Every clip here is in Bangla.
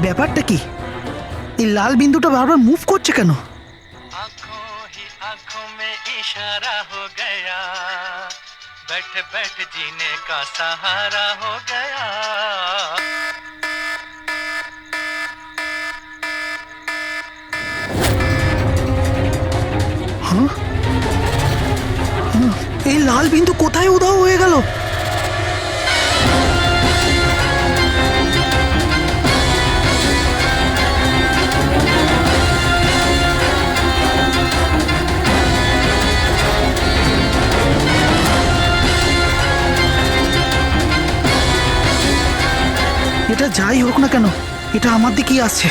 ব্যাপারটা কি? এই লাল বিন্দুটা বারবার মুভ করছে কেন? आंखों में इशारा हो गया, बैठ बैठ जीने का सहारा हो गया। এই লাল বিন্দু কোথায় উধাও হয়ে গেল? এটা যাই হোক না কেন, এটা আমার দিকেই আসছে।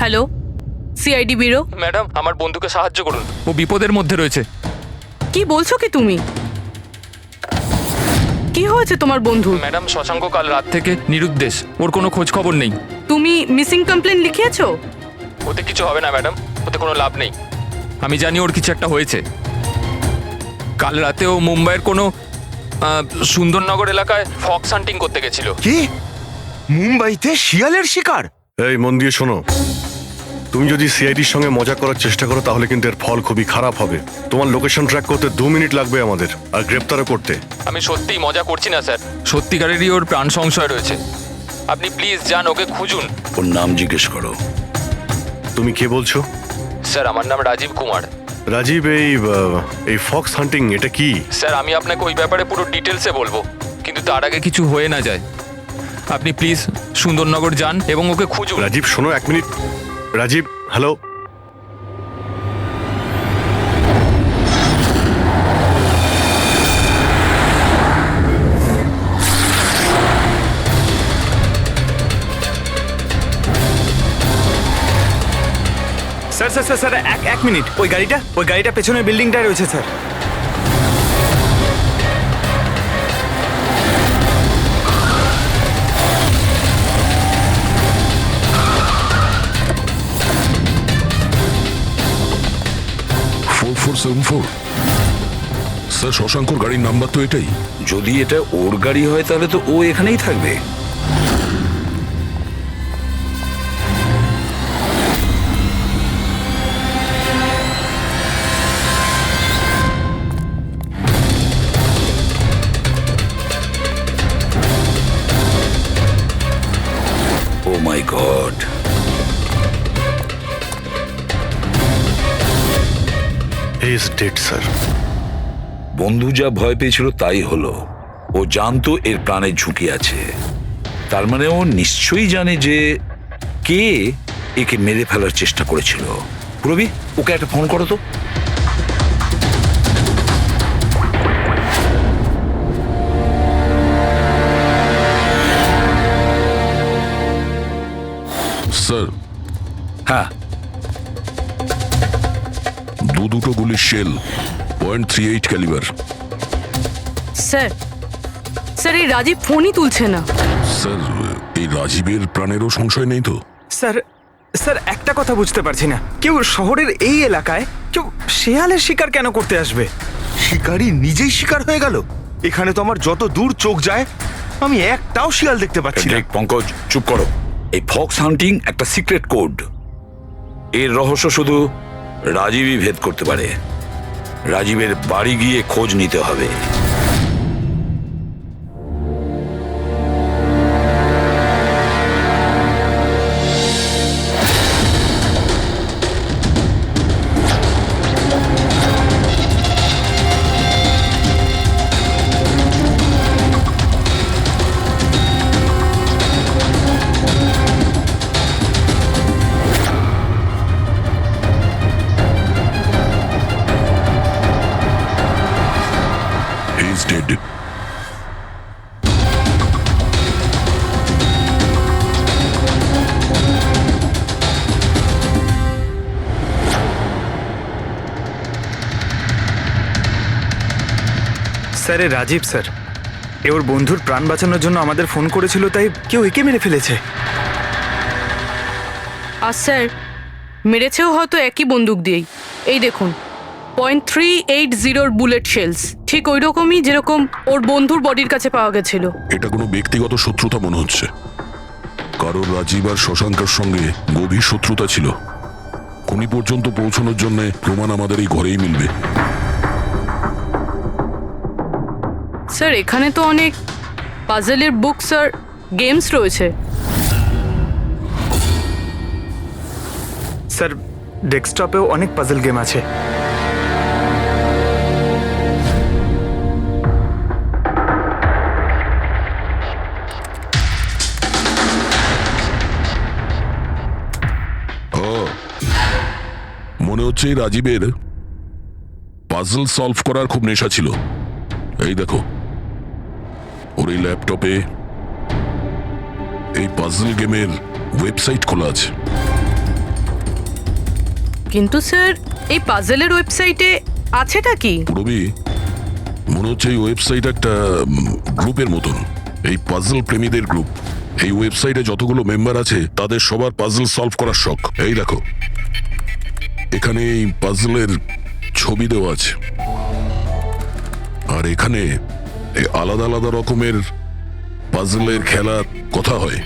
Hello, CID bureau. ম্যাডাম, আমার বন্ধুকে সাহায্য করুন, ও বিপদের মধ্যে রয়েছে। কি বলছো কি তুমি? কি হয়েছে তোমার বন্ধু? ম্যাডাম, শশাঙ্ক কাল রাত থেকে নিরুদ্দেশ, ওর কোনো খোঁজ খবর নেই। তুমি মিসিং কমপ্লেন লিখিয়েছো? ওতে কিছু হবে না ম্যাডাম, ওতে কোনো লাভ নেই। আমি জানি ওর কিছু একটা হয়েছে। কাল রাতে ও মুম্বাইয়ের কোনো সুন্দরনগর এলাকায় ফক্স হান্টিং করতে গেছিল। কি? মুম্বাইতে শিয়ালের শিকার? এই মন দিয়ে শোনো, তুমি যদি সিআইডির সঙ্গে মজা করার চেষ্টা করো তাহলে কিন্তু এর ফল খুবই খারাপ হবে। তোমার লোকেশন ট্র্যাক করতে 2 মিনিট লাগবে আমাদের, আর গ্রেপ্তারও করতে। আমি সত্যিই মজা করছি না স্যার, সত্যিকারেরই ওর প্রাণ সংশয় রয়েছে। আপনি প্লিজ যান, ওকে খুঁজুন। ওর নাম জিজ্ঞেস করো। তুমি কে বলছো? স্যার, আমার নাম রাজীব কুমার। রাজীব, এই ফক্স হান্টিং এটা কি? স্যার, আমি আপনাকে ওই ব্যাপারে পুরো ডিটেলসে বলবো, কিন্তু তার আগে কিছু হয়ে না যায়। আপনি প্লিজ সুন্দরনগর যান এবং ওকে খুঁজুন। রাজীব শোনো, 1 মিনিট। Rajiv, hello. Sir sir sir sir এক মিনিট। ওই গাড়িটা পেছনের বিল্ডিংটায় রয়েছে স্যার। স্যার, শশাঙ্কর গাড়ির নাম্বার তো এটাই। যদি এটা ওর গাড়ি হয় তাহলে তো ও এখানেই থাকবে। Oh my god, he is dead sir. বন্ধু যা ভয় পেয়েছিল তাই হলো। ও জানতো এর প্রাণের ঝুঁকি আছে, তার মানে ও নিশ্চয়ই জানে যে কে একে মেরে ফেলার চেষ্টা করেছিল। প্রবি, ওকে একটা ফোন করো তো। স্যার, হ্যাঁ, দুটো গুলির শেল, .38 ক্যালিবার। স্যার, স্যার এই রাজীব ফোনই তুলছে না। স্যার, এই রাজীবের প্রাণেরও সংশয় নেই তো? স্যার স্যার একটা কথা বুঝতে পারছি না, কেউ শহরের এই এলাকায় কেউ শেয়ালের শিকার কেন করতে আসবে? শিকারী নিজেই শিকার হয়ে গেল। এখানে তো আমার যত দূর চোখ যায় আমি একটাও শিয়াল দেখতে পাচ্ছি না। পঙ্কজ, চুপ করো। এই ফক্স হান্টিং একটা সিক্রেট কোড। এর রহস্য শুধু রাজীবই ভেদ করতে পারে। রাজীবের বাড়ি গিয়ে খোঁজ নিতে হবে। He's dead. Sir, Rajiv sir. এ ওর বন্ধুর প্রাণ বাঁচানোর জন্য আমাদের ফোন করেছিল, তাই কেউ একে মেরে ফেলেছে। আর স্যার মেরেছেও হয়তো একই বন্দুক দিয়েই। এই দেখুন, .380 বুলেট শেলস, ঠিক ওই রকমই যেরকম ওর বন্ধুর বডির কাছে পাওয়া গেছিল। এটা কোনো ব্যক্তিগত শত্রুতা মনে হচ্ছে, কারণ রাজীব আর শশাঙ্কের সঙ্গে গভীর শত্রুতা ছিল। খুনি পর্যন্ত পৌঁছানোর জন্য প্রমাণ আমাদের এই ঘরেই মিলবে। স্যার এখানে তো অনেক পাজলের বুকস আর গেমস রয়েছে। স্যার ডেস্কটপেও অনেক পাজল গেম আছে। মনে হচ্ছে এই রাজীবের পাজল সলভ করার খুব নেশা ছিল। এই দেখো, ওর এই ল্যাপটপে এই পাজল গেমের ওয়েবসাইট খোলা আছে। কিন্তু স্যার এই পাজলের ওয়েবসাইটে আছেটা কি? পুরবি, মনে হচ্ছে এই ওয়েবসাইট একটা গ্রুপের মতন, এই পাজল প্রেমীদের গ্রুপ। এই ওয়েবসাইটে যতগুলো মেম্বার আছে তাদের সবার পাজল সলভ করার শখ। এই দেখো, এখানে এই পাজলের ছবি দেওয়া আছে, আর এখানে এই আলাদা আলাদা রকমের পাজলের খেলার কথা হয়।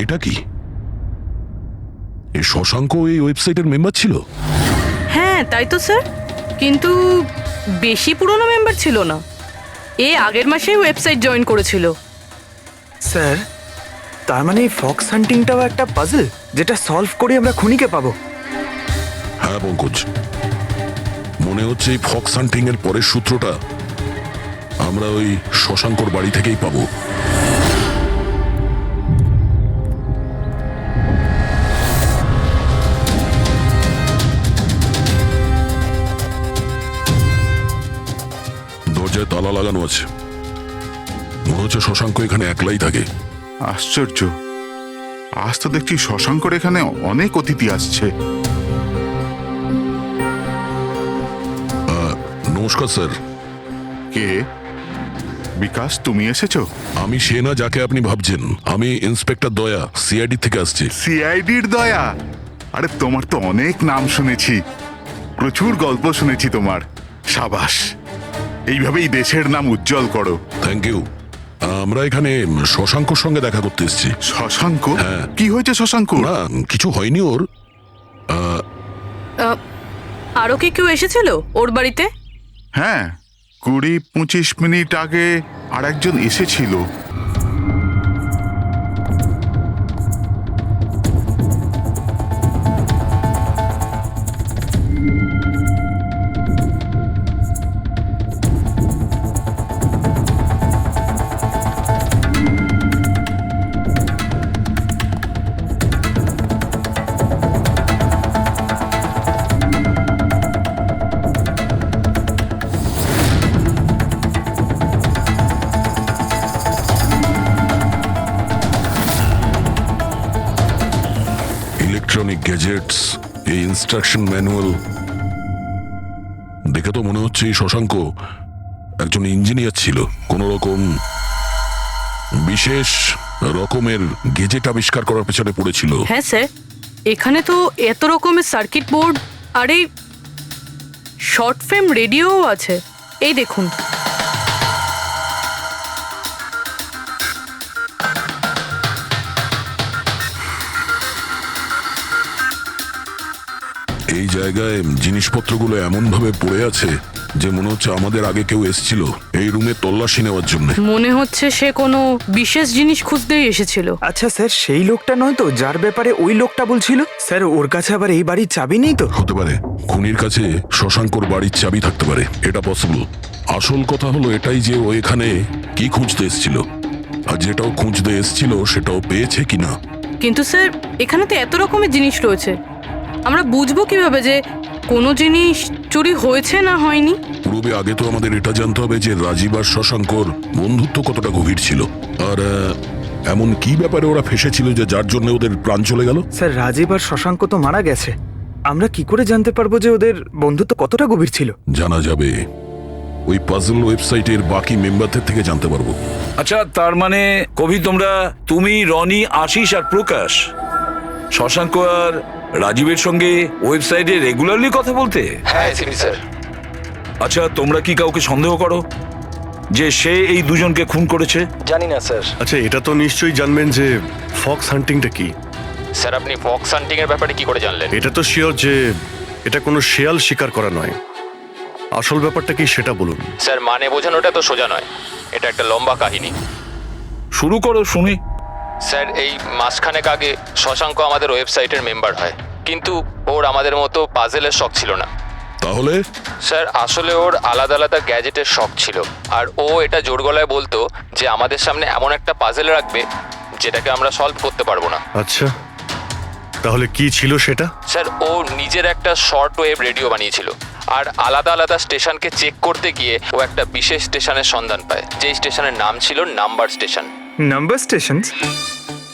এটা কি? এই শশাঙ্ক এই ওয়েবসাইটের মেম্বার ছিল? হ্যাঁ তাই তো স্যার, কিন্তু বেশি পুরনো মেম্বার ছিল না। এ আগের মাসেই ওয়েবসাইট জয়েন করেছিল। স্যার তার মানে এই ফক্স হান্টিংটাও একটা পাজল, যেটা সলভ করে আমরা খুনিকে পাবো। হ্যাঁ পঙ্কজ, মনে হচ্ছে এই ফক্স হান্টিং এর পরের সূত্রটা আমরা ওই শশাঙ্কর বাড়ি থেকেই পাবো। দরজায় তালা লাগানো আছে, মনে হচ্ছে শশাঙ্ক এখানে একলাই থাকে। আশ্চর্য, আজ তো দেখছি শশাঙ্কর এখানে অনেক অতিথি আসছে। নমস্কার স্যার। কে? বিকাশ, তুমি এসেছো? আমি সে না যাকে আপনি ভাবছেন। আমি ইন্সপেক্টর দয়া, সিআইডি থেকে আসছি। সিআইডির দয়া? আরে তোমার তো অনেক নাম শুনেছি, প্রচুর গল্প শুনেছি তোমার। সাবাস, এইভাবেই দেশের নাম উজ্জ্বল করো। Thank you. আমরা এখানে শশাঙ্কর সঙ্গে দেখা করতে এসেছি। শশাঙ্ক? হ্যাঁ। কি হয়েছে শশাঙ্ক? না, কিছু হয়নি ওর। আরও কি কেউ এসেছিল ওর বাড়িতে? হ্যাঁ, 20-25 মিনিট আগে আর একজন এসেছিল। ইলেকট্রনিক গ্যাজেটস, এই ইনস্ট্রাকশন ম্যানুয়াল দেখে তো মনে হচ্ছে এই শশাঙ্ক একজন ইঞ্জিনিয়ার ছিল। কোনো রকম বিশেষ রকমের গেজেট আবিষ্কার করার পেছনে পড়েছিল। হ্যাঁ স্যার, এখানে তো এত রকমের সার্কিট বোর্ড আর এই শর্ট ফ্রেম রেডিওও আছে। এই দেখুন। এই জায়গায় জিনিসপত্রগুলো এমন ভাবে পড়ে আছে যে মনে হচ্ছে আমাদের আগে কেউ এসেছিল এই রুমে তল্লাশি নেওয়ার জন্য। মনে হচ্ছে সে কোনো বিশেষ জিনিস খুঁজতেই এসেছিল। আচ্ছা স্যার, সেই লোকটা নয় তো যার ব্যাপারে ওই লোকটা বলছিল? স্যার ওর কাছে আবার এই বাড়ির চাবি নেই তো? হতে পারে খুনির কাছে শশাঙ্কর বাড়ির চাবি থাকতে পারে, এটা পসিবল। আসল কথা হলো এটাই যে ও এখানে কি খুঁজতে এসেছিল, আর যেটাও খুঁজতে এসেছিল সেটাও পেয়েছে কিনা। কিন্তু স্যার এখানে তো এত রকমের জিনিস রয়েছে, আমরা বুঝবো কিভাবে যে কোনো জিনিস চুরি হয়েছে না হয়নি? পূর্বে আগে তো আমাদের এটা জানতে হবে যে রাজীব আর শশাঙ্কর বন্ধুত্ব কতটা গভীর ছিল, আর এমন কি ব্যাপারে ওরা ফেসেছিল যে যার জন্য ওদের প্রাণ চলে গেল। স্যার রাজীব আর শশাঙ্ক তো মারা গেছে, আমরা কি করে জানতে পারবো যে ওদের বন্ধুত্ব কতটা গভীর ছিল? জানা যাবে ওই পাজল ওয়েবসাইটের বাকি মেম্বারদের থেকে জানতে পারবো। আচ্ছা, তার মানে কবি তুমি, রনি, আশিস আর প্রকাশ শশাঙ্ক আর রাজীবের সঙ্গে ওয়েবসাইটে রেগুলারলি কথা বলতে? হ্যাঁ এসিপি স্যার। আচ্ছা, তোমরা কি কাউকে সন্দেহ করো যে সে এই দুজনকে খুন করেছে? জানি না স্যার। আচ্ছা, এটা তো নিশ্চয়ই জানবেন যে ফক্স হান্টিংটা কি। স্যার আপনি ফক্স হান্টিং এর ব্যাপারে কি করে জানলেন? এটা তো শিওর যে এটা কোনো শেয়াল শিকার করা নয়। আসল ব্যাপারটা কি সেটা বলুন। স্যার মানে বোঝানোটা তো সোজা নয়, এটা একটা লম্বা কাহিনী। শুরু করো শুনি। স্যার এই মাসখানেক আগে শশাঙ্ক আমাদের ওয়েবসাইটের মেম্বার হয়, কিন্তু ওর আমাদের মতো পাজেলের শখ ছিল না। তাহলে স্যার আসলে ওর আলাদা আলাদা গ্যাজেটের শখ ছিল, আর ও এটা জোর গলায় বলতো যে আমাদের সামনে এমন একটা পাজেল রাখবে যেটাকে আমরা সলভ করতে পারবো না। আচ্ছা, তাহলে কি ছিল সেটা? স্যার ও নিজের একটা শর্ট ওয়েভ রেডিও বানিয়েছিল, আর আলাদা আলাদা স্টেশনকে চেক করতে গিয়ে ও একটা বিশেষ স্টেশনের সন্ধান পায়, যেই স্টেশনের নাম ছিল নাম্বার স্টেশন। Number station?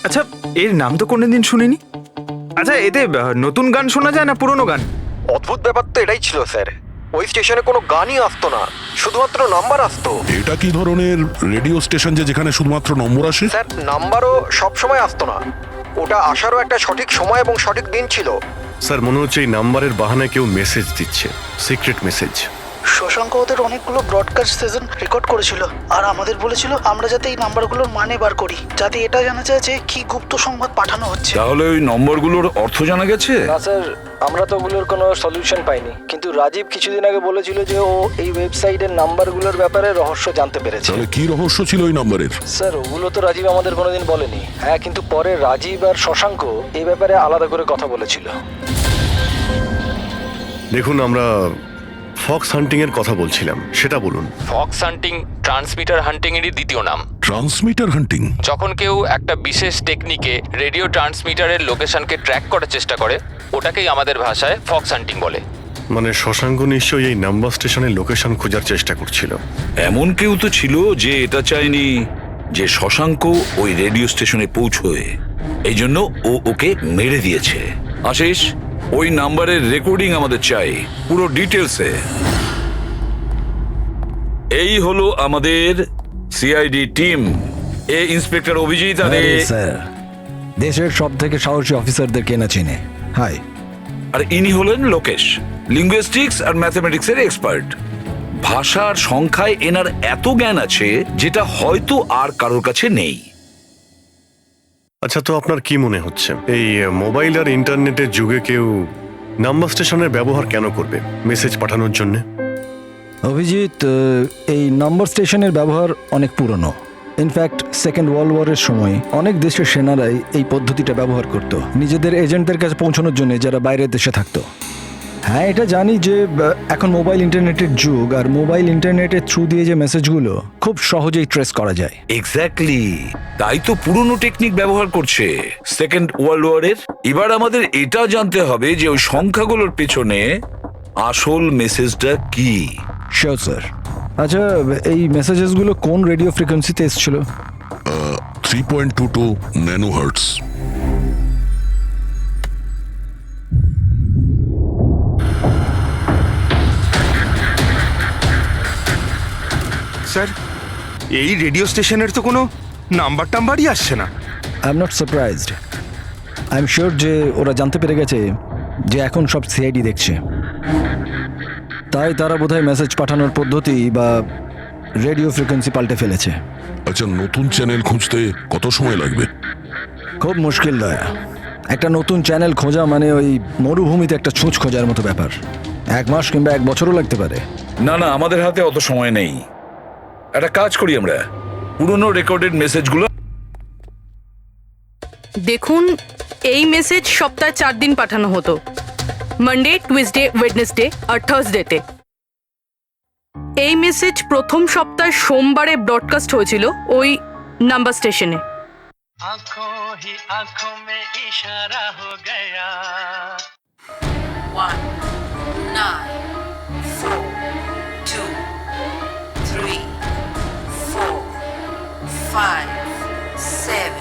আচ্ছা, এর নাম তো কোনোদিন শুনিনি। আচ্ছা, এতে নতুন গান শোনা যায় না পুরনো গান? অদ্ভুত ব্যাপার তো এটাই ছিল স্যার, ওই স্টেশনে কোনো গানই আসতো না, শুধুমাত্র নাম্বার আসতো। এটা কি ধরনের রেডিও স্টেশন যে যেখানে শুধুমাত্র নম্বর আসে? স্যার নাম্বারও সব সময় আসতো না, ওটা আসারও একটা সঠিক সময় এবং সঠিক দিন ছিল। স্যার মনে হচ্ছে এই নাম্বারের বাহানায় কেউ মেসেজ দিচ্ছে, সিক্রেট মেসেজ। শশাঙ্ক ওদের অনেকগুলো ব্রডকাস্ট সেশন রেকর্ড করেছিল, আর আমাদের বলেছিল আমরা যাতে এই নাম্বারগুলোর মানে বার করি, যাতে এটা জানা যায় যে কি গুপ্ত সংবাদ পাঠানো হচ্ছে। তাহলে ওই নম্বরগুলোর অর্থ জানা গেছে? না স্যার, আমরা তো ওগুলোর কোনো সলিউশন পাইনি, কিন্তু রাজীব কিছুদিন আগে বলেছিল যে ও এই ওয়েবসাইটের নাম্বারগুলোর ব্যাপারে রহস্য জানতে পেরেছে। তাহলে কি রহস্য ছিল ওই নম্বরের? স্যার ওগুলো তো রাজীব আমাদের কোনোদিন বলেনি। হ্যাঁ, কিন্তু পরে রাজীব আর শশাঙ্ক এই ব্যাপারে আলাদা করে কথা বলেছিল। দেখুন, আমরা ফক্স হান্টিং এর কথা বলছিলাম, সেটা বলুন। ফক্স হান্টিং ট্রান্সমিটার হান্টিং এরই দ্বিতীয় নাম। ট্রান্সমিটার হান্টিং? যখন কেউ একটা বিশেষ টেকনিকে রেডিও ট্রান্সমিটারের লোকেশনকে ট্র্যাক করার চেষ্টা করে, ওটাকেই আমাদের ভাষায় ফক্স হান্টিং বলে। মানে শশাঙ্ক নিশ্চয়ই এই নাম্বার স্টেশনের লোকেশন খোঁজার চেষ্টা করছিল। এমন কেউ তো ছিল যে এটা চায়নি যে শশাঙ্ক ওই রেডিও স্টেশনে পৌঁছয়, এই জন্য ও ওকে মেরে দিয়েছে। আশিস, ওই নাম্বারের রেকর্ডিং আমাদের চাই, পুরো ডিটেলসে। এই হলো আমাদের সিআইডি টিম। এ ইন্সপেক্টর অভিজিৎ আর স্যার দেশের সব থেকে সাহসী অফিসারদের কেনা চিনে। হাই। আর ইনি হলেন লোকেশ, লিঙ্গুইস্টিক্স আর ম্যাথমেটিক্সের এক্সপার্ট। ভাষার সংখ্যায় এনার এত জ্ঞান আছে যেটা হয়তো আর কারোর কাছে নেই। আচ্ছা, তো আপনার কি মনে হচ্ছে এই মোবাইল আর ইন্টারনেটের যুগে কেউ নাম্বার স্টেশনের ব্যবহার কেন করবে মেসেজ পাঠানোর জন্য? অভিজিৎ, এই নম্বর স্টেশনের ব্যবহার অনেক পুরনো। ইনফ্যাক্ট সেকেন্ড ওয়ার্ল্ড ওয়ারের সময় অনেক দেশের সেনারাই এই পদ্ধতিটা ব্যবহার করত নিজেদের এজেন্টদের কাছে পৌঁছানোর জন্য, যারা বাইরের দেশে থাকতো। হ্যাঁ, এটা জানি যে এখন মোবাইল ইন্টারনেটের যুগ, আর মোবাইল ইন্টারনেটের থ্রু দিয়ে যে মেসেজগুলো খুব সহজেই ট্রেস করা যায়। এক্স্যাক্টলি, তাই তো পুরনো টেকনিক ব্যবহার করছে সেকেন্ড ওয়ার্ল্ড ওয়ারের। এবার আমাদের এটা জানতে হবে যে ওই সংখ্যাগুলোর পেছনে আসল মেসেজটা কি। Sure sir. আচ্ছা, এই মেসেজেসগুলো কোন রেডিও ফ্রিকোয়েন্সিতে এসেছিল? 3.22 ন্যানোহার্টজ। স্যার, এই রেডিও স্টেশনের তো কোনো নাম্বার টাম্বারই আসছে না। I am not surprised. I am sure যে ওরা জানতে পেরে গেছে যে এখন সব সিআইডি দেখছে, তাই তারা বোধহয় মেসেজ পাঠানোর পদ্ধতি বা রেডিও ফ্রিকোয়েন্সি পাল্টে ফেলেছে। আচ্ছা, নতুন চ্যানেল খুঁজতে কত সময় লাগবে? খুব মুশকিল দয়া। একটা নতুন চ্যানেল খোঁজা মানে ওই মরুভূমিতে একটা ছুঁচ খোঁজার মতো ব্যাপার। 1 মাস কিংবা 1 বছরও লাগতে পারে। না না, আমাদের হাতে অত সময় নেই। একটা কাজ করি, আমরা পুরনো রেকর্ডেড মেসেজগুলো দেখুন, এই মেসেজ সপ্তাহে 4 দিন পাঠানো হতো, মানডে, টুইসডে, ওয়েডনেসডে আর থার্সডেতে। এই মেসেজ প্রথম সপ্তাহে সোমবারে ব্রডকাস্ট হয়েছিল ওই নাম্বার স্টেশনে। आंखों ही आंखों में इशारा हो गया। 1 9 4 2 3 4 5 7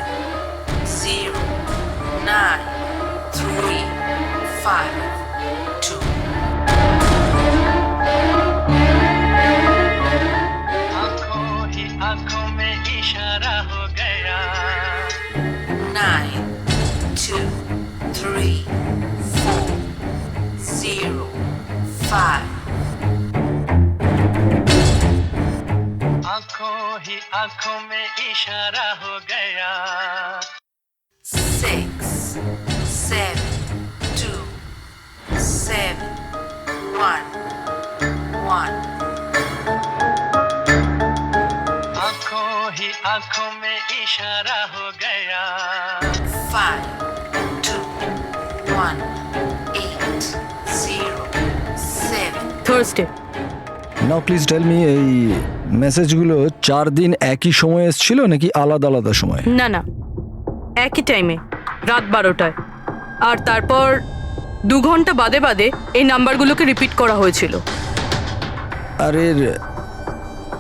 0 9 3 5 5. आंखों ही आंखों में इशारा हो गया 6, 7, 2, 7, 1, 1. आंखों ही आंखों में इशारा हो गया 5, 2, 1, 8, 0, 7. Thursday. Now please tell me, এই মেসেজগুলো 4 দিন একই সময়ে এসেছিল নাকি আলাদা আলাদা সময়? না না, একই টাইমে, রাত 12টায়। আর তারপর 2 ঘন্টা বাদে বাদে এই নাম্বারগুলোকে রিপিট করা হয়েছিল। আর এর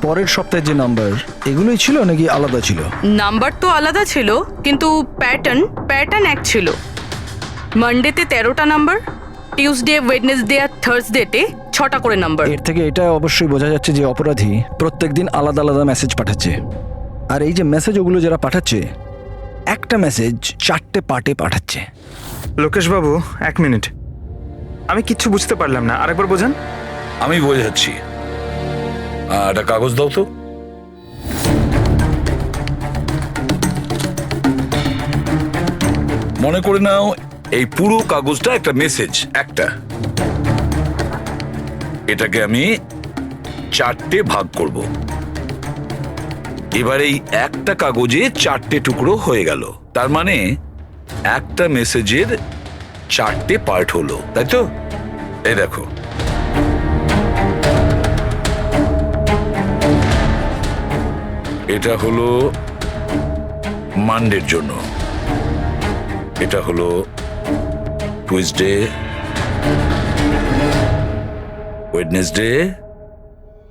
পরের সপ্তাহে যে নাম্বার, এগুলোই ছিল নাকি আলাদা ছিল? নাম্বার তো আলাদা ছিল, কিন্তু প্যাটার্ন এক ছিল। মানডেতে 13টা নাম্বার, টিউসডে, ওয়েডনেসডে আর থার্সডেতে 6টা করে নাম্বার। এর থেকে এটা অবশ্যই বোঝা যাচ্ছে যে অপরাধী প্রত্যেকদিন আলাদা আলাদা মেসেজ পাঠাচ্ছে। আর এই যে মেসেজ ওগুলো যারা পাঠাচ্ছে, একটা মেসেজ 4টে পার্টে পাঠাচ্ছে। লোকেশবাবু 1 মিনিট, আমি কিচ্ছু বুঝতে পারলাম না, আরেকবার বোঝান। আমি বোঝাচ্ছি। একটা কাগজ দাও তো। মনে করে নাও এই পুরো কাগজটা একটা মেসেজ, একটা। এটাকে আমি 4টে ভাগ করব। এবার এই একটা কাগজে 4টে টুকরো হয়ে গেল। তার মানে একটা মেসেজের 4টে পার্ট হলো, তাই তো? এই দেখো, এটা হলো মানডের জন্য, এটা হলো টুইসডে, ওয়েডনেসডে,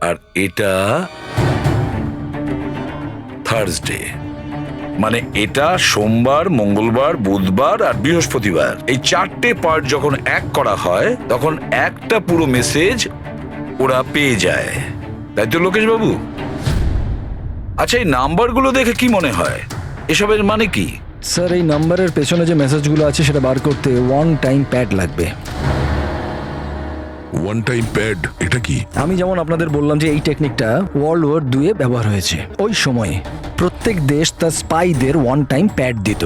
আর এটা থার্সডে। মানে এটা সোমবার, মঙ্গলবার, বুধবার আর বৃহস্পতিবার। এই 4টে পার্ট যখন এক করা হয় তখন একটা পুরো মেসেজ ওরা পেয়ে যায়, তাই তো লোকেশ বাবু? আচ্ছা, এই নাম্বারগুলো দেখে কি মনে হয়, এসবের মানে কি? স্যার, এই নাম্বারের পেছনে যে মেসেজগুলো আছে সেটা বার করতে 1 টাইম প্যাড লাগবে। 1 টাইম প্যাড এটা কি? আমি যেমন আপনাদের বললাম যে এই টেকনিকটা ওয়ার্ল্ড ওয়ার 2-এ ব্যবহার হয়েছে। ওই সময়ে প্রত্যেক দেশ তার স্পাইদের 1 টাইম প্যাড দিত,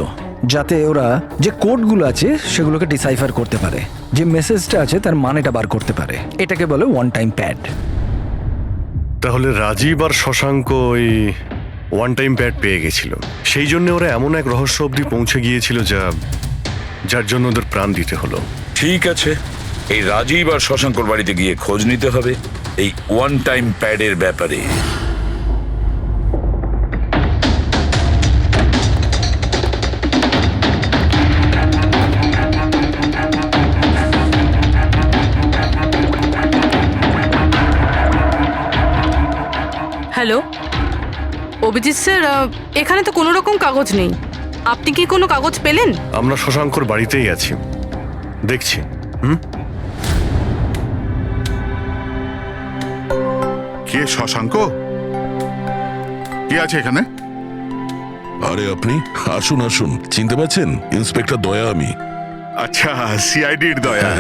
যাতে ওরা যে কোডগুলো আছে সেগুলোকে ডিসাইফার করতে পারে, যে মেসেজটা আছে তার মানেটা বার করতে পারে। এটাকে বলে 1 টাইম প্যাড। তাহলে রাজীব আর শশাঙ্ক ওই 1 টাইম প্যাড পেয়ে গেছিল, সেই জন্য ওরা এমন এক রহস্য অবধি পৌঁছে গিয়েছিল যার জন্য ওদের প্রাণ দিতে হলো। ঠিক আছে, এই রাজীব আর শশাঙ্কর বাড়িতে গিয়ে খোঁজ নিতে হবে এই 1 টাইম প্যাডের ব্যাপারে। হ্যালো অভিজিৎ স্যার, এখানে তো কোনো রকম কাগজ নেই। আপনি কি কোনো কাগজ পেলেন? আমরা শশাঙ্কর বাড়িতেই আছি, দেখছি। কে শশাঙ্ক? কে আছে এখানে? আরে আপনি আসুন আসুন, চিনতে পারছেন? ইন্সপেক্টর দয়া আমি। আচ্ছা, সিআইডির দয়া।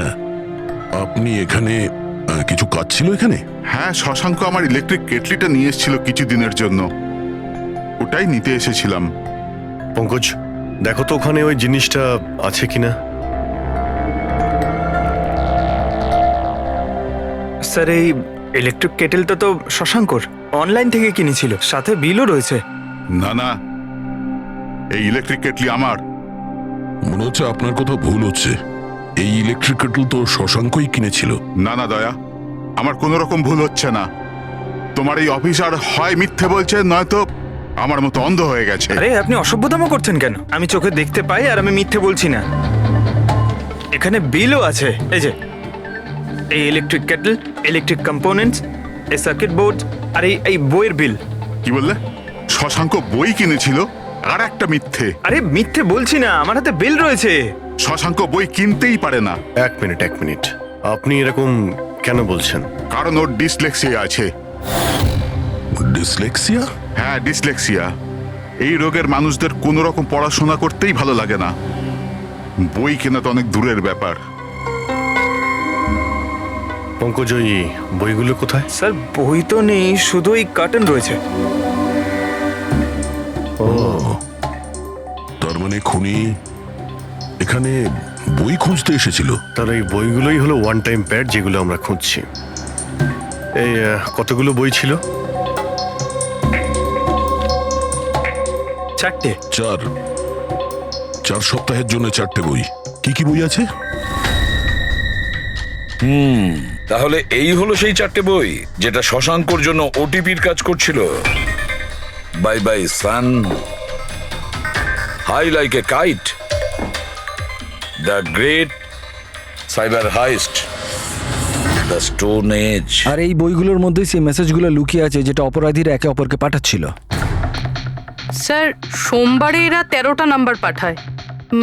আপনি এখানে কিছু কাজ ছিল এখানে? হ্যাঁ, শশাঙ্ক আমার ইলেকট্রিক কেটলিটা নিয়ে এসেছিল কিছুদিনের জন্য, ওটাই নিতে এসেছিলাম। পঙ্কজ, দেখো তো ওখানে ওই জিনিসটা আছে কিনা। স্যার, এই ইলেকট্রিক কেটেলটা তো শশাঙ্কর অনলাইন থেকে কিনেছিল, সাথে বিলও রয়েছে। না না, এই ইলেকট্রিক কেটলি আমার। মনে হচ্ছে আপনার কোথাও ভুল হচ্ছে। এই ইলেকট্রিক কেটল তো শশাঙ্কই কিনেছিল। না না দয়া, আমার কোনো রকম ভুল হচ্ছে না। তোমার এই অফিসার হয় মিথ্যে বলছে, নয়তো আমার মতো অন্ধ হয়ে গেছে। আরে আপনি অসভ্যতামো করছেন কেন? আমি চোখে দেখতে পাই আর আমি মিথ্যে বলছি না। এখানে বিলও আছে, এই যে এই ইলেকট্রিক কেটল, ইলেকট্রিক কম্পোনেন্টস, এই সার্কিট বোর্ড আর এই বইয়ের বিল। কি বললে? শশাঙ্ক বই কিনেছিল? আর একটা মিথ্যে। আরে মিথ্যে বলছি না, আমার হাতে বিল রয়েছে। শশাঙ্ক বই কিনতেই পারে না। 1 মিনিট, আপনি এরকম কেন বলছেন? কারণ ওর ডিসলেক্সিয়া আছে। ডিসলেক্সিয়া? হ্যাঁ, ডিসলেক্সিয়া। এই রোগের মানুষদের কোনো রকম পড়াশোনা করতেই ভালো লাগে না। বই কেনা তো অনেক দূরের ব্যাপার। পঙ্কজয়ী বইগুলো কোথায়? স্যার বই তো নেই, শুধু এই কার্টন রয়েছে। তার মানে খুনি এখানে বই খুঁজতে এসেছিল। তাহলে এই বইগুলোই হলো ওয়ান টাইম প্যাড যেগুলো আমরা খুঁজছি। এই কতগুলো বই ছিল? 4টে। 4 সপ্তাহের জন্য 4টে বই। কি কি বই আছে? তাহলে এই হলো সেই 4টে বই যেটা শশাঙ্কর জন্য ওটিপির কাজ করছিল। Bye bye sun, high like a kite, the great cyber heist, the stone age. আর এই বইগুলোর মধ্যেই সেই মেসেজগুলো লুকিয়ে আছে যেটা অপরাধীরা একে অপরকে পাঠাচ্ছিল। স্যার সোমবারে এরা 13টা নাম্বার পাঠায়,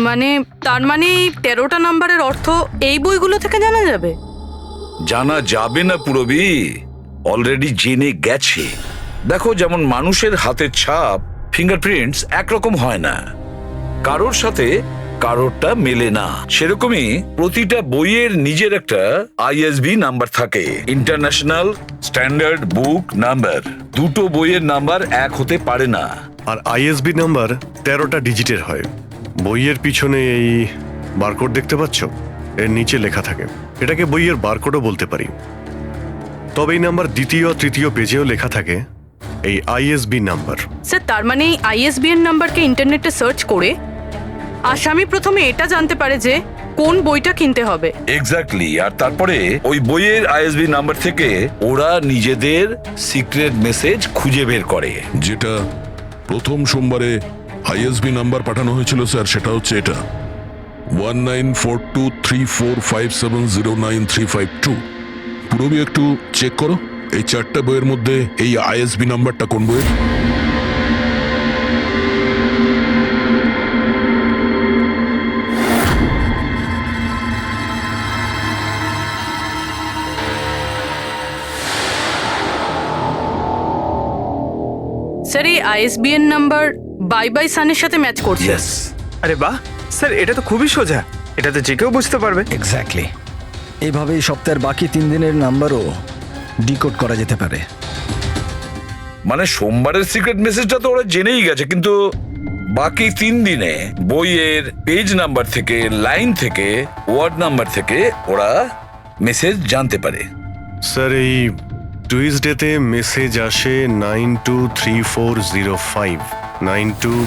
মানে তার মানে এই 13টা নাম্বারের অর্থ এই বইগুলো থেকে জানা যাবে? জানা যাবে না পুরবি, অলরেডি জেনে গেছে। দেখো, যেমন মানুষের হাতের ছাপ ফিঙ্গারপ্রিন্টস একরকম হয় না, কারোর সাথে কারোরটা মেলে না, সেরকমই প্রতিটা বইয়ের নিজের একটা আইএসবি নাম্বার থাকে, ইন্টারন্যাশনাল স্ট্যান্ডার্ড বুক নাম্বার। দুটো বইয়ের নাম্বার এক হতে পারে না। আর আইএসবি নাম্বার 13টা ডিজিটের হয়। বইয়ের পিছনে এই বারকোড দেখতে পাচ্ছ, এর নিচে লেখা থাকে। এটাকে বইয়ের বারকোডও বলতে পারি। তবে এই নাম্বার দ্বিতীয় তৃতীয় পেজেও লেখা থাকে, এই আইএসবি নাম্বার। স্যার তার মানে এই আইএসবিএন নাম্বারকে ইন্টারনেটে সার্চ করে আসামি প্রথমে এটা জানতে পারে যে কোন বইটা কিনতে হবে। এক্স্যাক্টলি। আর তারপরে ওই বইয়ের আইএসবি নাম্বার থেকে ওরা নিজেদের সিক্রেট মেসেজ খুঁজে বের করে। যেটা প্রথম সোমবারে আইএসবি নাম্বার পাঠানো হয়েছিল স্যার, সেটা হচ্ছে এটা 194234570935 পুরোবি একটু চেক করো এই 4টা বইয়ের মধ্যে এই আইএসবি নাম্বারটা কোন বইয়ের। স্যার এই আইএসবিএন নাম্বার বাই বাই সানের সাথে ম্যাচ করছে। আরে বাহ স্যার, এটা তো খুবই সোজা, এটা তো যে কেউ বুঝতে পারবে। এক্স্যাক্টলি। এইভাবেই সপ্তাহের বাকি 3 দিনের নাম্বারও ডিকোড করা যেতে পারে। মানে সোমবারের সিক্রেট মেসেজটা তো ওরা জেনেই গেছে, কিন্তু বাকি 3 দিনে বইয়ের পেজ নাম্বার থেকে, লাইন থেকে, ওয়ার্ড নাম্বার থেকে ওরা মেসেজ জানতে পারে। স্যার এই টুইসডেতে মেসেজ আসে 923405, 92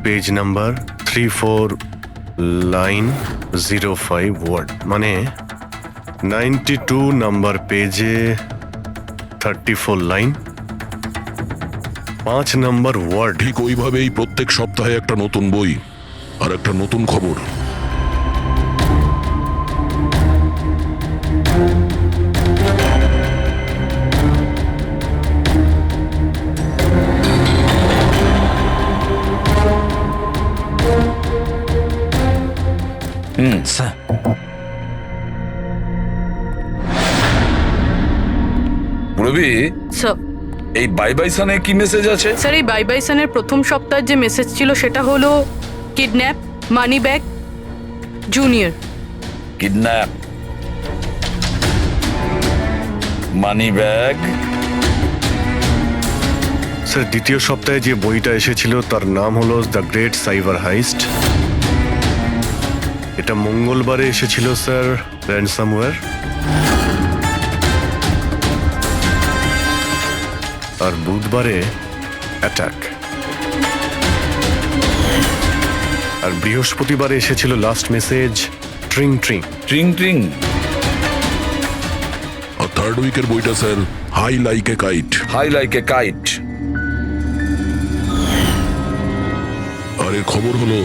পেজ নাম্বার, 34 লাইন, 05 ওয়ার্ড, মানে 92 নাম্বার পেজে 34 লাইন, 5 নাম্বার ওয়ার্ড। ঠিক ওইভাবেই প্রত্যেক সপ্তাহে একটা নতুন বই আর একটা নতুন খবর। স্যার রবি, স্যার এই বাই বাই সানে কি মেসেজ আছে? স্যার এই বাই বাই সানের প্রথম সপ্তাহের যে মেসেজ ছিল সেটা হলো kidnap, money bag, junior. Kidnap, money bag. Sir দ্বিতীয় সপ্তাহে যে বইটা এসেছিল তার নাম হলো দ্য গ্রেট সাইবার হাইস্ট। এটা মঙ্গলবারে এসেছিল স্যার, র্যানসামওয়্যার। আর বুধবারে অ্যাটাক। আর বৃহস্পতিবারে এসেছিল last message tring tring. Tring tring. আর থার্ড উইকের বইটা sir high like a kite. High like a kite. আর এর খবর হলো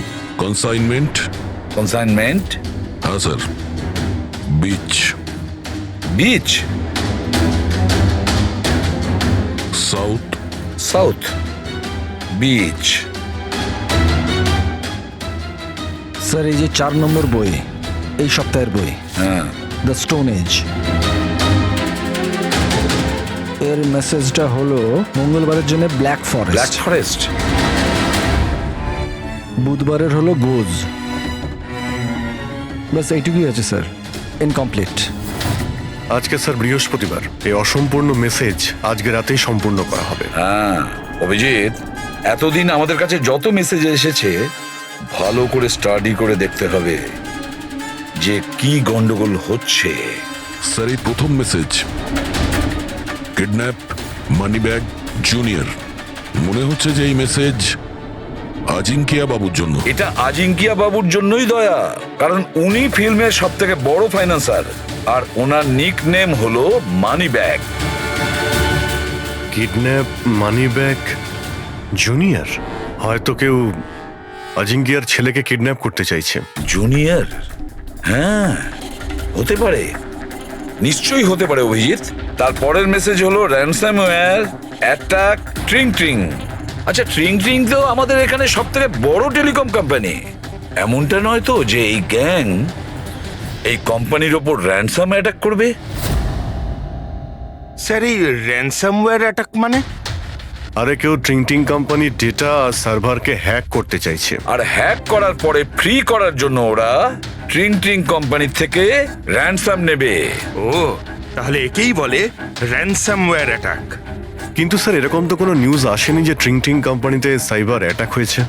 কনসাইনমেন্ট। কনসাইনমেন্ট? হ্যাঁ sir. Beach. Beach? South. South beach. Sir এই যে 4 নম্বর বই, এই সপ্তাহের বই, হ্যাঁ, দ্য স্টোন এজ, এর মেসেজটা হলো মঙ্গলবারের জন্য ব্ল্যাক ব্ল্যাক ফরেস্ট, ফরেস্ট। বুধবারের হলো গোজ। বাস এইটুকুই আছে স্যার, ইনকমপ্লিট। আজকে স্যার বৃহস্পতিবার, এই অসম্পূর্ণ মেসেজ আজকে রাতেই সম্পূর্ণ করা হবে। হ্যাঁ অভিজিৎ, এতদিন আমাদের কাছে যত মেসেজ এসেছে ভালো করে স্টাডি করে দেখতে হবে যে কি গন্ডগোল হচ্ছে। স্যার এই প্রথম message, kidnap money bag junior, মনে হচ্ছে যে এই মেসেজ আজিঙ্কিয়া বাবুর জন্য। এটা আজিঙ্কিয়া বাবুর জন্যই দয়া, কারণ উনি ফিল্মের সব থেকে বড় ফাইন্যান্সার আর ওনার নিক নেম হলো money bag. Kidnap money bag junior, হয়তো কেউ অজিঙ্কিয়ার ছেলেকে কিডন্যাপ করতে চাইছে। জুনিয়র? হ্যাঁ হতে পারে, নিশ্চয়ই হতে পারে অভিজিৎ। তারপরের মেসেজ হলো র্যানসামওয়্যার অ্যাটাক ট্রিং ট্রিং। আচ্ছা ট্রিং ট্রিং তো আমাদের এখানে সব থেকে বড় টেলিকম কোম্পানি। এমনটা নয় তো যে এই গ্যাং এই কোম্পানির ওপর র্যানসাম অ্যাটাক করবে? স্যার এই র্যানসামওয়্যার অ্যাটাক মানে? আরে কেউ ট্রিং কোম্পানির ডেটা আর সার্ভারকে হ্যাক করতে চাইছে। আর হ্যাক করার পরে ফ্রি করার জন্য ওরা ট্রিং ট্রিং কোম্পানি থেকে র্যানসাম নেবে। ও তাহলে একেই বলে র্যানসামওয়্যার অ্যাটাক। কিন্তু স্যার এরকম তো কোনো নিউজ আসেনি যে ট্রিং কোম্পানিতে সাইবার অ্যাটাক হয়েছে।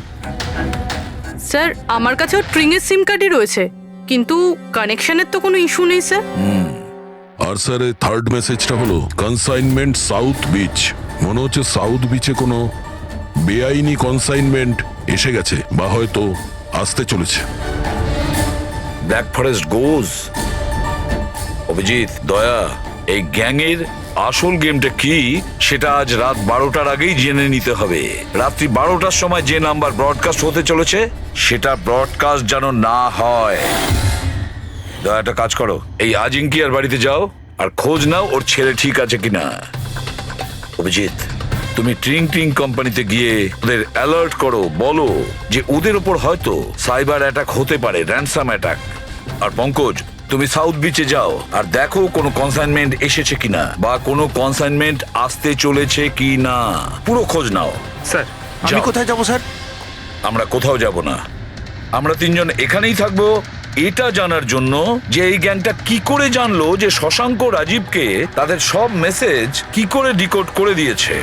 স্যার আমার কাছেও ট্রিংয়ের সিম কার্ডই রয়েছে, কিন্তু কানেকশনের তো কোনো ইস্যু নেই স্যার। আর স্যার এই থার্ড মেসেজটা হলো কনসাইনমেন্ট সাউথ বিচ, মনে হচ্ছে সাউথ বিচে কোনো বেআইনি কনসাইনমেন্ট এসে গেছে বা হয়তো আসতে চলেছে। ব্ল্যাক ফরেস্ট গোজ। অভিজিৎ, দয়া, এই গ্যাংয়ের আসল গেমটা কি সেটা আজ রাত 12টার আগেই জেনে নিতে হবে। রাত্রি 12টার সময় যে নাম্বার ব্রডকাস্ট হতে চলেছে সেটা ব্রডকাস্ট যেন না হয়। দয়া একটা কাজ করো, এই আজিঙ্কিয়ার বাড়িতে যাও আর খোঁজ নাও ওর ছেলে ঠিক আছে কিনা। অভিজিৎ, তুমি ট্রিং কোম্পানিতে গিয়ে ওদের অ্যালার্ট করো, বলো যে ওদের ওপর হয়তো সাইবার অ্যাটাক হতে পারে, র্যানসাম অ্যাটাক। আর পঙ্কজ, তুমি সাউথ বিচে যাও আর দেখো কোনো কনসাইনমেন্ট এসেছে কিনা বা কোনো কনসাইনমেন্ট আসতে চলেছে কিনা, পুরো খোঁজ নাও। স্যার আমি কোথায় যাব স্যার? আমরা কোথাও যাব না, আমরা তিনজন এখানেই থাকবো এটা জানার জন্য যে এই গ্যাংটা কি করে জানলো যে শশাঙ্ক রাজীবকে তাদের সব মেসেজ কি করে ডিকোড করে দিয়েছে।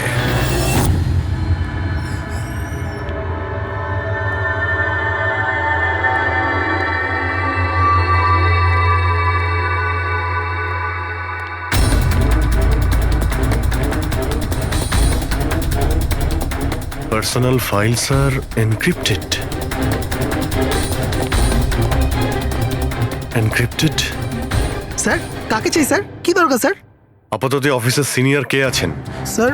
পার্সোনাল ফাইলস আর এনক্রিপ্টেড। এনক্রিপ্টেড? স্যার কাকে চাই স্যার? কি দরকার স্যার? আপাতত অফিসের সিনিয়র কে আছেন? স্যার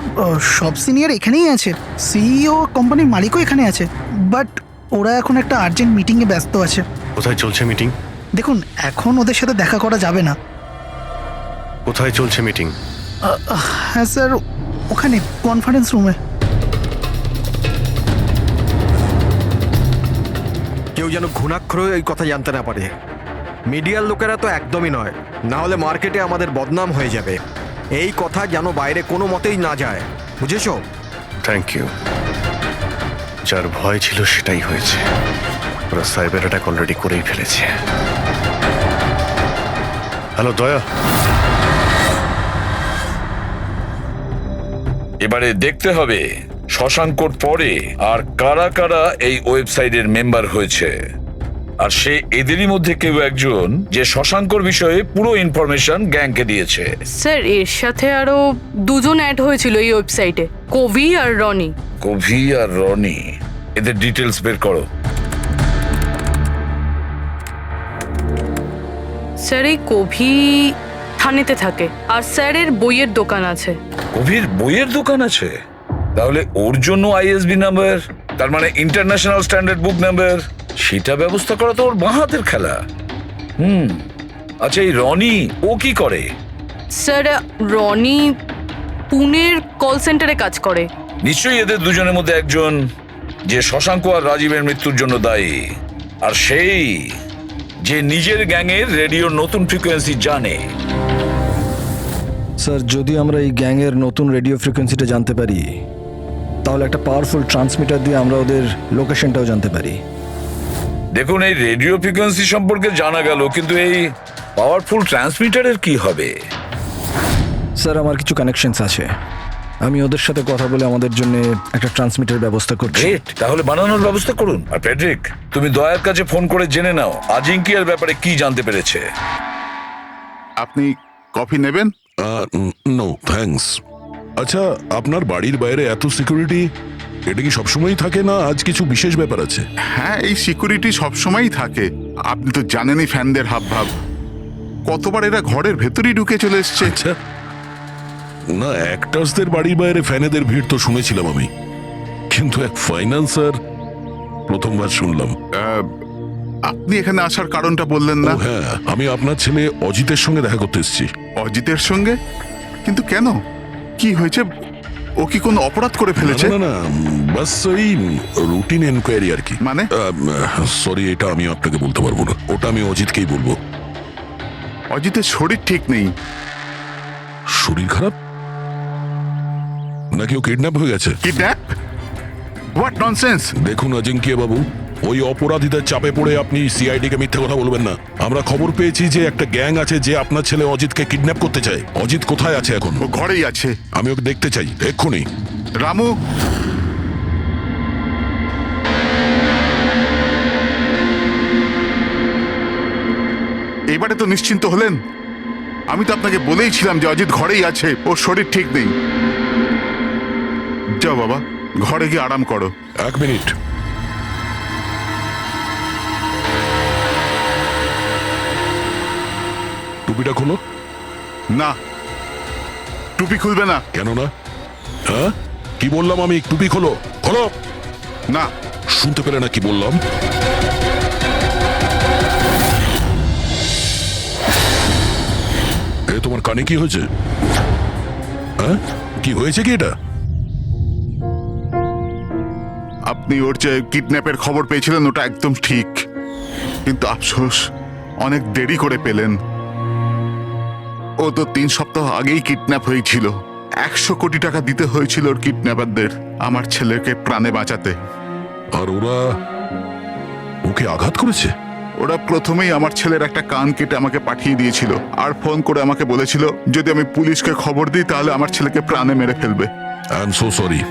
সব সিনিয়র এখানেই আছে, সিইও কোম্পানির মালিকও এখানে আছে, বাট ওরা এখন একটা আর্জেন্ট মিটিংয়ে ব্যস্ত আছে। কোথায় চলছে মিটিং? দেখুন এখন ওদের সাথে দেখা করা যাবে না। কোথায় চলছে মিটিং? হ্যাঁ স্যার, ওখানে কনফারেন্স রুমে। কেউ যেন ঘুণাক্ষর এই কথা জানতে না পারে। মিডিয়ার লোকেরা তো একদমই নয়, না হলে মার্কেটে আমাদের বদনাম হয়ে যাবে। এই কথা যেন বাইরে কোনো মতেই না যায়, বুঝেছো? Thank you. যার ভয় ছিল সেটাই হয়েছে, ওরা সাইবার অ্যাটাক অলরেডি করেই ফেলেছে। হ্যালো দয়া, এবারে দেখতে হবে শশাঙ্কর পরে আর কারা কারা এই ওয়েবসাইটের মেম্বার হয়েছে, আর সে এদেরই মধ্যে কেউ একজন যে শশাঙ্কর বিষয়ে পুরো ইনফরমেশন গ্যাংকে দিয়েছে। স্যার এর সাথে আরো দুজন অ্যাড হয়েছিল এই ওয়েবসাইটে, কবি আর রনি। কবি আর রনি, এদের ডিটেলস বের করো। স্যার এই কবি থানেতে থাকে আর স্যারের বইয়ের দোকান আছে। কবির বইয়ের দোকান আছে? তাহলে ওর জন্য আইএসবি নাম্বার, তার মানে ইন্টারন্যাশনাল স্ট্যান্ডার্ড বুক নাম্বার, সেটা ব্যবস্থা করা তো ওর বাঁ হাতের খেলা। আচ্ছা এই রনি ও কি করে? স্যার রনি পুনের কল সেন্টারে কাজ করে। নিশ্চয়ই এদের দুজনের মধ্যে একজন যে শশাঙ্ক আর রাজীবের মৃত্যুর জন্য দায়ী, আর সেই যে নিজের গ্যাংয়ের রেডিওর নতুন ফ্রিকোয়েন্সি জানে। স্যার যদি আমরা এই গ্যাংয়ের নতুন রেডিও ফ্রিকোয়েন্সিটা জানতে পারি, তাহলে একটা পাওয়ারফুল ট্রান্সমিটার দিয়ে আমরা ওদের লোকেশনটাও জানতে পারি। দেখুন এই রেডিও ফ্রিকোয়েন্সি সম্পর্কে জানা গেল, কিন্তু এই পাওয়ারফুল ট্রান্সমিটারের কি হবে? স্যার আমার কিছু কানেকশনস আছে, আমি ওদের সাথে কথা বলে আমাদের জন্য একটা ট্রান্সমিটার ব্যবস্থা করছি। গ্রেট, তাহলে বানানোর ব্যবস্থা করুন। আর প্যাট্রিক, তুমি দয়ার কাছে ফোন করে জেনে নাও আজিঙ্কিয়ার ব্যাপারে কি জানতে পেরেছে। আপনি কফি নেবেন? No thanks. আচ্ছা, আপনার বাড়ির বাইরে এত সিকিউরিটি, এটা কি সবসময়ই থাকে না আজ কিছু বিশেষ ব্যাপার আছে? হ্যাঁ, এই সিকিউরিটি সবসময়ই থাকে। আপনি তো জানেনই ফ্যানদের হাবভাব, কতবার এরা ঘরের ভেতরেই ঢুকে চলে এসছে। আচ্ছা, না অ্যাক্টার্সদের বাড়ির বাইরে ফ্যানেদের ভিড় তো শুনেছিলাম আমি, কিন্তু এক ফাইন্যান্সার প্রথমবার শুনলাম। আপনি এখানে আসার কারণটা বললেন না? হ্যাঁ, আমি আপনার ছেলে অজিতের সঙ্গে দেখা করতে এসেছি। অজিতের সঙ্গে? কিন্তু কেন, কি হয়েছে? ও কি কোনো অপরাধ করে ফেলেছে? না না, বাস ওই রুটিন এনকোয়ারি আর কি। মানে? সরি, এটা আমি আপনাকে বলতে পারবো না, ওটা আমি অজিতকেই বলবো। অজিতের শরীর ঠিক নেই। শরীর খারাপ নাকি ও কিডন্যাপ হয়ে গেছে? কিডন্যাপ? What nonsense! দেখুন অজিঙ্কিয়া বাবু, ওই অপরাধীদের চাপে পড়ে আপনি সিআইডি কে মিথ্যে কথা বলবেন না। আমরা খবর পেয়েছি যে একটা গ্যাং আছে যে আপনার ছেলে অজিতকে কিডন্যাপ করতে চায়। অজিত কোথায় আছে এখন? ও ঘরেই আছে। আমি ওকে দেখতে চাই এক্ষুনি। রামু, এবারে তো নিশ্চিন্ত হলেন? আমি তো আপনাকে বলেইছিলাম যে অজিত ঘরেই আছে, ওর শরীর ঠিক নেই। যাও বাবা, ঘরে গিয়ে আরাম করো। এক মিনিট, টুপিটা খোলো। না, টুপি খুলবে না। কেন না? হ্যাঁ, কি বললাম আমি? টুপি খোলো, খোলো। না। শুনতে পেলে না কি বললাম? এ তোমার কানে কি হয়েছে? হ্যাঁ, কি হয়েছে কি এটা? আপনি ওর যে কিডন্যাপের খবর পেয়েছিলেন ওটা একদম ঠিক, কিন্তু আফসোস অনেক দেরি করে পেলেন। ও তো 3 সপ্তাহ আগেই কিডন্যাপ হয়েছিল। 100 কোটি টাকা দিতে হয়েছিল ওর কিডন্যাপারদের আমার ছেলেকে প্রাণে বাঁচাতে। আর ওরা ওকে আঘাত করেছে? ওরা প্রথমেই আমার ছেলের একটা কান কেটে আমাকে পাঠিয়ে দিয়েছিল, আর ফোন করে আমাকে বলেছিল যদি আমি পুলিশকে খবর দিই তাহলে আমার ছেলেকে প্রাণে মেরে ফেলবে। I am so sorry.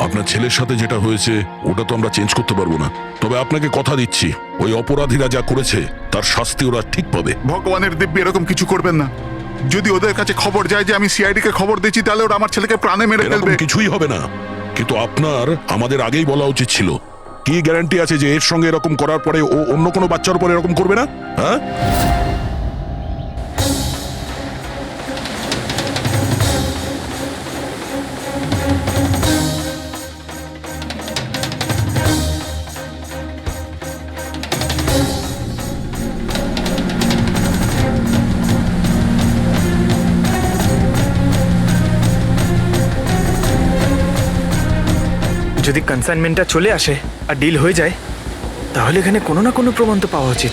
আপনার ছেলের সাথে যেটা হয়েছে ওটা তো আমরা চেঞ্জ করতে পারবো না, তবে আপনাকে কথা দিচ্ছি ওই অপরাধীরা যা করেছে তার শাস্তি ওরা ঠিক পাবে। ভগবানের দিব্যি এরকম কিছু করবেন না। যদি ওদের কাছে খবর যায় যে আমি সিআইডি কে খবর দিচ্ছি তাহলে ওরা আমার ছেলেকে প্রাণে মেরে ফেলবে। কিছুই হবে না, কিন্তু আপনার আমাদের আগেই বলা উচিত ছিল। কি গ্যারান্টি আছে যে এর সঙ্গে এরকম করার পরে ও অন্য কোনো বাচ্চার উপর এরকম করবে না? হ্যাঁ, যদি কনসাইনমেন্টটা চলে আসে আর ডিল হয়ে যায় তাহলে এখানে কোনো না কোনো প্রমাণ তো পাওয়া উচিত।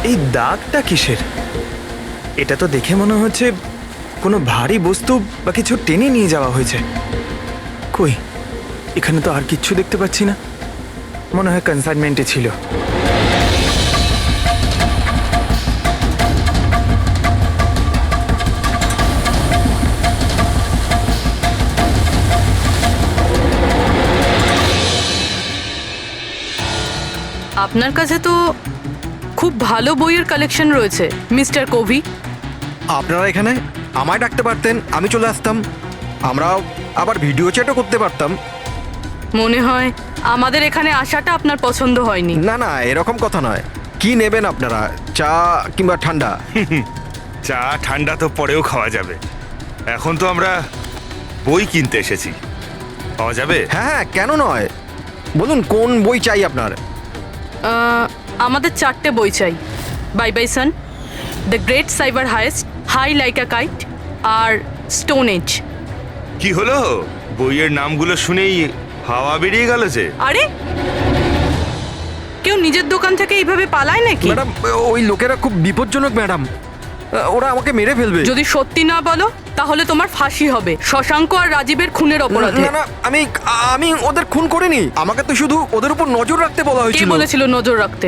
এই দাগটা কিসের? এটা তো দেখে মনে হচ্ছে কোনো ভারী বস্তু বা কিছু টেনে নিয়ে যাওয়া হয়েছে। কই, এখানে তো আর কিচ্ছু দেখতে পাচ্ছি না। মনে হয় কনসাইনমেন্টে ছিল। আপনার কাছে তো খুব ভালো বইয়ের কালেকশন রয়েছে মিস্টার কোভি। আপনারা এখানে আমায় ডাকতে পারতেন, আমি চলে আসতাম। আমরাও আবার ভিডিও চ্যাটও করতে পারতাম। মনে হয় আমাদের এখানে আসাটা আপনার পছন্দ হয়নি। না না, এরকম কথা নয়। কি নেবেন আপনারা, চা কিংবা ঠান্ডা? চা ঠান্ডা তো পরেও খাওয়া যাবে, এখন তো আমরা বই কিনতে এসেছি। পাওয়া যাবে? হ্যাঁ হ্যাঁ, কেন নয়। বলুন কোন বই চাই আপনার? আমাদের 4টে বই চাই। Bye bye sun, the great cyber heist, high like a kite আর স্টোন এজ। কি হলো, বইয়ের নামগুলো শুনেই হাওয়া বেরিয়ে গেল যে। আরে কেউ নিজের দোকান থেকে এইভাবে পালায় নাকি? ম্যাডাম, ওই লোকেরা খুব বিপজ্জনক ম্যাডাম। ওরা আমাকে মেরে ফেলবে। যদি সত্যি না বলো তাহলে তোমার ফাঁসি হবে শশাঙ্ক আর রাজীবের খুনের অপরাধে। না না, আমি ওদের খুন করিনি। আমাকে তো শুধু ওদের উপর নজর রাখতে বলা কে হয়েছিল। বলেছিল নজর রাখতে?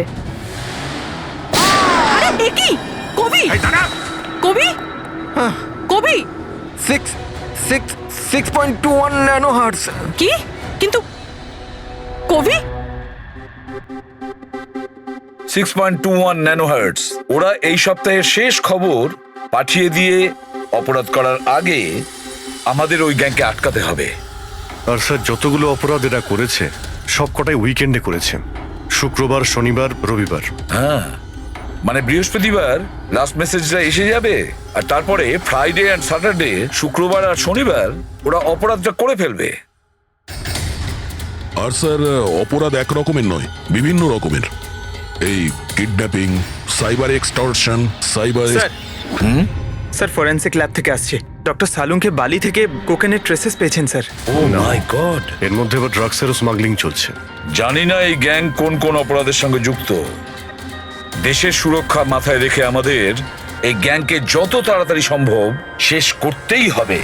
আরে এ কি? কবি কবি কবি 6.21 ন্যানো হার্টজ। কি? কিন্তু কবি 6.21 ন্যানোহার্টজ। ওরা এই সপ্তাহের শেষ খবর পাঠিয়ে দিয়ে অপরাধ করার আগে আমাদের ওই গ্যাংকে আটকাতে হবে। আর স্যার যতগুলো অপরাধ এরা করেছে সব কটাই উইকেন্ডে করেছে, শুক্রবার, শনিবার, রবিবার। হ্যাঁ, মানে বৃহস্পতিবার লাস্ট মেসেজটা এসে যাবে, আর তারপরে ফ্রাইডে অ্যান্ড স্যাটারডে, শুক্রবার আর শনিবার ওরা অপরাধটা করে ফেলবে। আর স্যার অপরাধ এক রকমের নয়, বিভিন্ন রকমের। এই kidnapping, cyber extortion, cyber. Sir forensic lab থেকে আসছে। ডক্টর সালুংকে বালি থেকে কোকেনের ট্রেসেস পেয়েছেন স্যার। O my god! এর মধ্যে আবার ড্রাগসেরও স্মাগলিং চলছে। জানি না এই গ্যাং কোন কোন অপরাধের সঙ্গে যুক্ত। দেশের সুরক্ষা মাথায় রেখে আমাদের এই গ্যাংকে যত তাড়াতাড়ি সম্ভব শেষ করতেই হবে।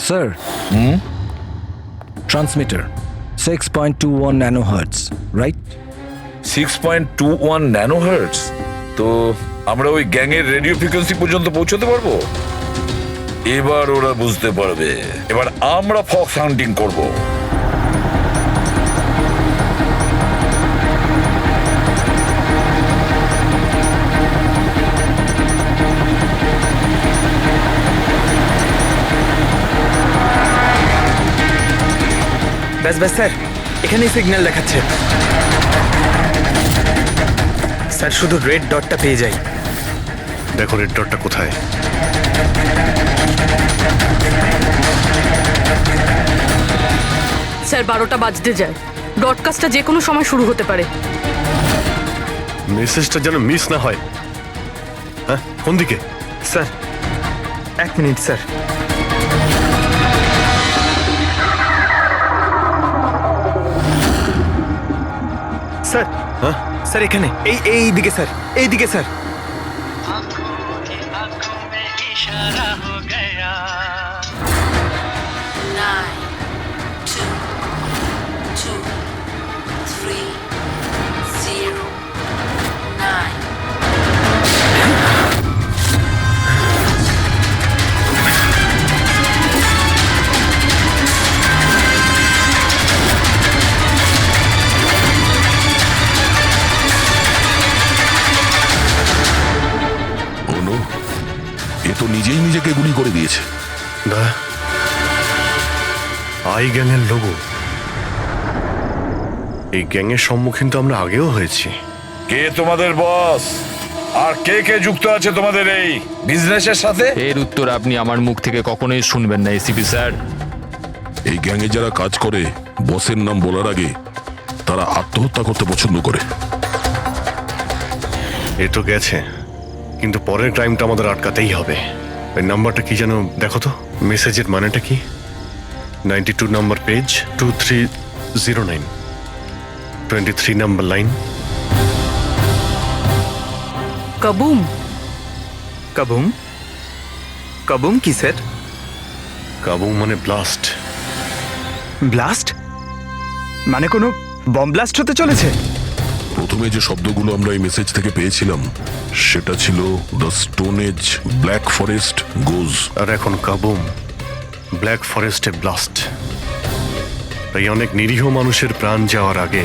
Sir, transmitter 6.21 nano hertz, right? 6.21 ন্যানোহার্টজ। তো আমরা ওই গ্যাংয়ের রেডিও ফ্রিকোয়েন্সি পর্যন্ত পৌঁছতে পারবো? এবার ওরা বুঝতে পারবে। এবার আমরা ফক্স হান্টিং করব। ব্যাস স্যার, এখানেই সিগন্যাল দেখাচ্ছে। স্যার শুধু রেড ডটটা পেয়ে যাই। দেখো রেড ডটটা কোথায়। স্যার 12টা বাজতে যায়। ব্রডকাস্টটা যে কোনো সময় শুরু হতে পারে। মেসেজটা যেন মিস না হয়। হ্যাঁ, কোন দিকে? Sir 1 minute sir. স্যার, হ্যাঁ স্যার এখানে, এই দিকে স্যার, এই দিকে স্যার। आंखों में इशारा हो गया। 9, 2, 2, 3, 0, 9. অনু, এ তো নিজেই নিজেকে গুলি করে দিয়েছে। না, আই গ্যাংয়ের লোগো। এই গ্যাংয়ের সম্মুখীন তো আমরা আগেও হয়েছি। কে তোমাদের বস? আর কে কে যুক্ত আছে তোমাদের এই বিজনেসের সাথে? এর উত্তর আপনি আমার মুখ থেকে কখনোই শুনবেন না এসিপি স্যার। এই গ্যাংয়ে যারা কাজ করে বসের নাম বলার আগে তারা আত্মহত্যা করতে পছন্দ করে। এ তো গেছে, কিন্তু পরের ক্রাইমটা আমাদের আটকাতেই হবে। ওই নাম্বারটা কি যেন দেখো তো, মেসেজের মানেটা কি? 92 নাম্বার পেজ, 2309, 23 নাম্বার লাইন। কাবুম। কাবুম? কাবুম কি স্যার? কাবুম মানে ব্লাস্ট। ব্লাস্ট? মানে কোনো বম ব্লাস্ট হতে চলেছে? প্রথমে যে শব্দগুলো আমরা এই মেসেজ থেকে পেয়েছিলাম সেটা ছিল the stone age, black forest goes. আর এখন কাবুম, ব্ল্যাক ফরেস্টে ব্লাস্ট। তাই অনেক নিরীহ মানুষের প্রাণ যাওয়ার আগে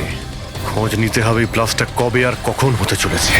খোঁজ নিতে হবে এই ব্লাস্টটা কবে আর কখন হতে চলেছে।